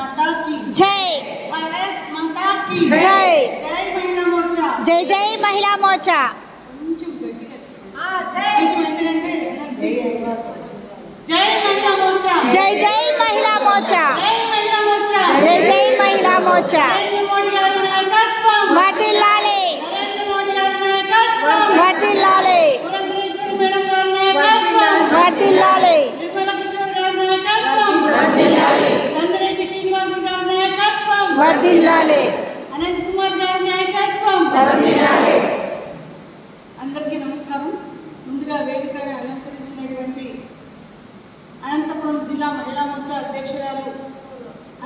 माता की जय। भारत माता की जय। जय महिला मोर्चा। जय जय महिला मोर्चा। కొంచెం గట్టిగా చెప్పండి కొంచెం ఎందుకంటే ఎనర్జీ జై మహిళా మోర్చా जय जय महिला मोर्चा। జై మహిళా మోర్చా जय जय महिला मोर्चा। నరేంద్ర మోడీ గారి నాయకత్వం వర్ధిల్లాలి నరేంద్ర మోడీ గారి నాయకత్వం వర్ధిల్లాలి పురంధరేశ్వరి మేడం గారి నాయకత్వం వర్ధిల్లాలి నిర్మలా కిషోర్ గారి నాయకత్వం వర్ధిల్లాలి చంద్రరెడ్డి శ్రీనివాస్ గారి నాయకత్వం వర్ధిల్లాలి అనంత్ కుమార్ గారి నాయకత్వం వర్ధిల్లాలి। అందరికీ నమస్కారం। ముందుగా వేదికగా అలంకరించినటువంటి అనంతపురం జిల్లా మహిళా మోర్చా అధ్యక్షురాలు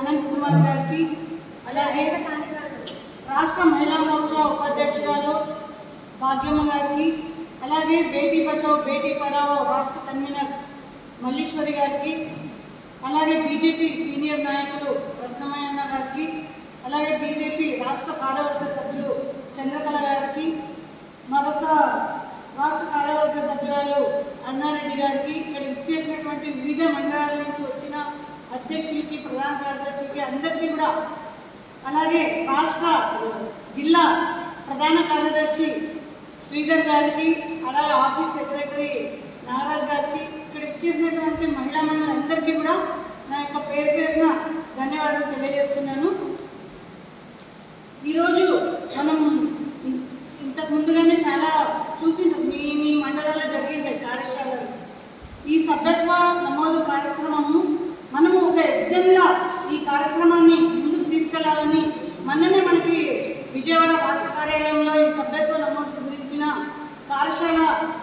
అనంత్ కుమార్ గారికి, అలాగే రాష్ట్ర మహిళా మోర్చా ఉపాధ్యక్షురాలు భాగ్యమ్మ గారికి, అలాగే బేటీ బచావో బేటీ పడావో రాష్ట్ర కన్వీనర్ మల్లీశ్వరి గారికి, అలాగే బీజేపీ సీనియర్ నాయకులు రత్నమయ్యన్న గారికి, అలాగే బీజేపీ రాష్ట్ర కార్యవర్గ సభ్యులు చంద్రకళ గారికి, మరొక రాష్ట్ర కార్యవర్గ సభ్యురాలు అన్నారెడ్డి గారికి, ఇక్కడ ఇచ్చేసినటువంటి వివిధ మండలాల నుంచి వచ్చిన అధ్యక్షులకి, ప్రధాన కార్యదర్శికి అందరికీ కూడా, అలాగే రాష్ట్ర జిల్లా ప్రధాన కార్యదర్శి శ్రీధర్ గారికి, అలాగే ఆఫీస్ సెక్రటరీ నాగరాజ్ గారికి, ఇక్కడ ఇచ్చేసినటువంటి మహిళా మండలందరికీ కూడా నా యొక్క పేరు పేరున ధన్యవాదాలు తెలియజేస్తున్నాను। ఈరోజు మనం ఇంతకు ముందుగానే చాలా చూసింటాం, మీ మండలాల్లో జరిగింది కార్యశాలలు। ఈ సభ్యత్వ నమోదు కార్యక్రమము మనము ఒక యజ్ఞంలా ఈ కార్యక్రమాన్ని ముందుకు తీసుకెళ్లాలని మొన్ననే మనకి విజయవాడ రాష్ట్ర కార్యాలయంలో ఈ సభ్యత్వ నమోదు గురించిన కార్యశాల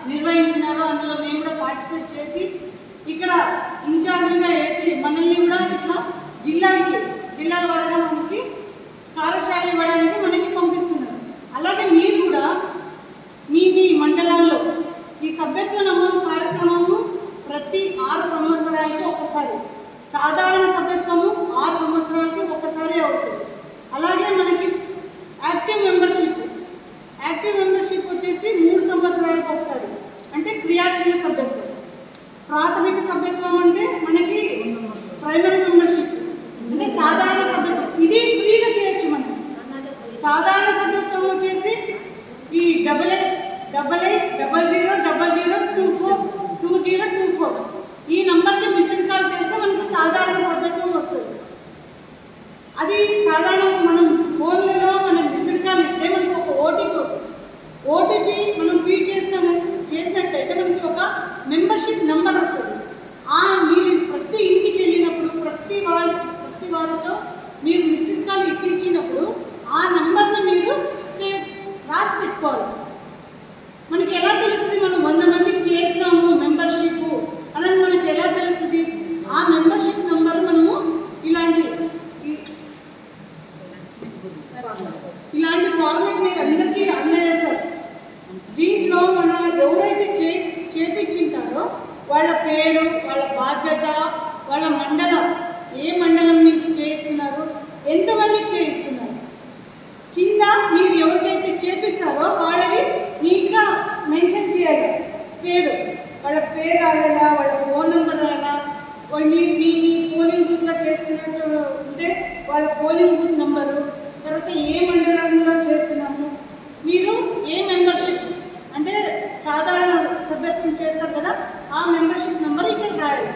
నిర్వహించినారు। అందులో నేను కూడా పార్టిసిపేట్ చేసి ఇక్కడ ఇన్ఛార్జిగా వేసి మనల్ని కూడా ఇట్లా జిల్లాల వారిగా మనకి కార్యశాల ఇవ్వడానికి మనకి పంపిస్తున్నారు। అలాగే మీరు కూడా మీ మండలాల్లో ఈ సభ్యత్వ నమోదు కార్యక్రమము ప్రతి 6 సంవత్సరాలకు ఒకసారి, సాధారణ సభ్యత్వము 6 సంవత్సరాలకు ఒకసారి అవుతుంది। అలాగే మనకి యాక్టివ్ మెంబర్షిప్ వచ్చేసి 3 సంవత్సరాలకు ఒకసారి, అంటే క్రియాశీల సభ్యత్వం। ప్రాథమిక సభ్యత్వం అంటే మనకి ప్రైమరీ మెంబర్షిప్ అంటే సాధారణ సభ్యత్వం, ఇది ఫ్రీగా చేయొచ్చు మనం। సాధారణ సభ్యత్వం వచ్చేసి ఈ 880000242024 ఈ నంబర్కి మిస్డ్ కాల్ చేస్తే మనకి సాధారణ సభ్యత్వం వస్తుంది। అది సాధారణంగా మనం ఫోన్లలో మనం మిస్డ్ కాల్ ఇస్తే మనకి ఒక ఓటీపీ వస్తుంది। ఓటీపీ మనం ఫీడ్ చేసినట్టయితే మనకి ఒక మెంబర్షిప్ నెంబర్ వస్తుంది। మీరు ప్రతి ఇంటికి వెళ్ళినప్పుడు ప్రతి వారితో మీరు మిస్డ్ కాల్ ఇప్పించినప్పుడు ఆ నంబర్ను మీరు రాసి పెట్టుకోవాలి। మనకి ఎలా తెలుస్తుంది మనం 100 మందికి చేసినాము మెంబర్షిప్ అనేది మనకి ఎలా తెలుస్తుంది? ఆ మెంబర్షిప్ నెంబర్ మనము ఇలాంటి ఫార్మేట్ మీరు అందరికీ అందజేస్తారు। దీంట్లో మనం ఎవరైతే చేపించింటారో వాళ్ళ పేరు, వాళ్ళ బాధ్యత, వాళ్ళ మండలం, ఏ మండలం నుంచి చేయిస్తున్నారు, ఎంతమందికి చేయిస్తున్నారు, కింద మీరు ఎవరికైతే చేపిస్తారో వాళ్ళని నీట్గా మెన్షన్ చేయాలి। వాళ్ళ పేరు రాయాలా, వాళ్ళ ఫోన్ నెంబర్ రాయాలా, మీ పోలింగ్ బూత్లో చేస్తున్నట్టు ఉంటే వాళ్ళ పోలింగ్ బూత్ నెంబరు, తర్వాత ఏ మండలంలో చేస్తున్నాము, మీరు ఏ మెంబర్షిప్ అంటే సాధారణ సభ్యత్వం చేస్తారు కదా ఆ మెంబర్షిప్ నెంబర్ ఇక్కడ రాయాలి।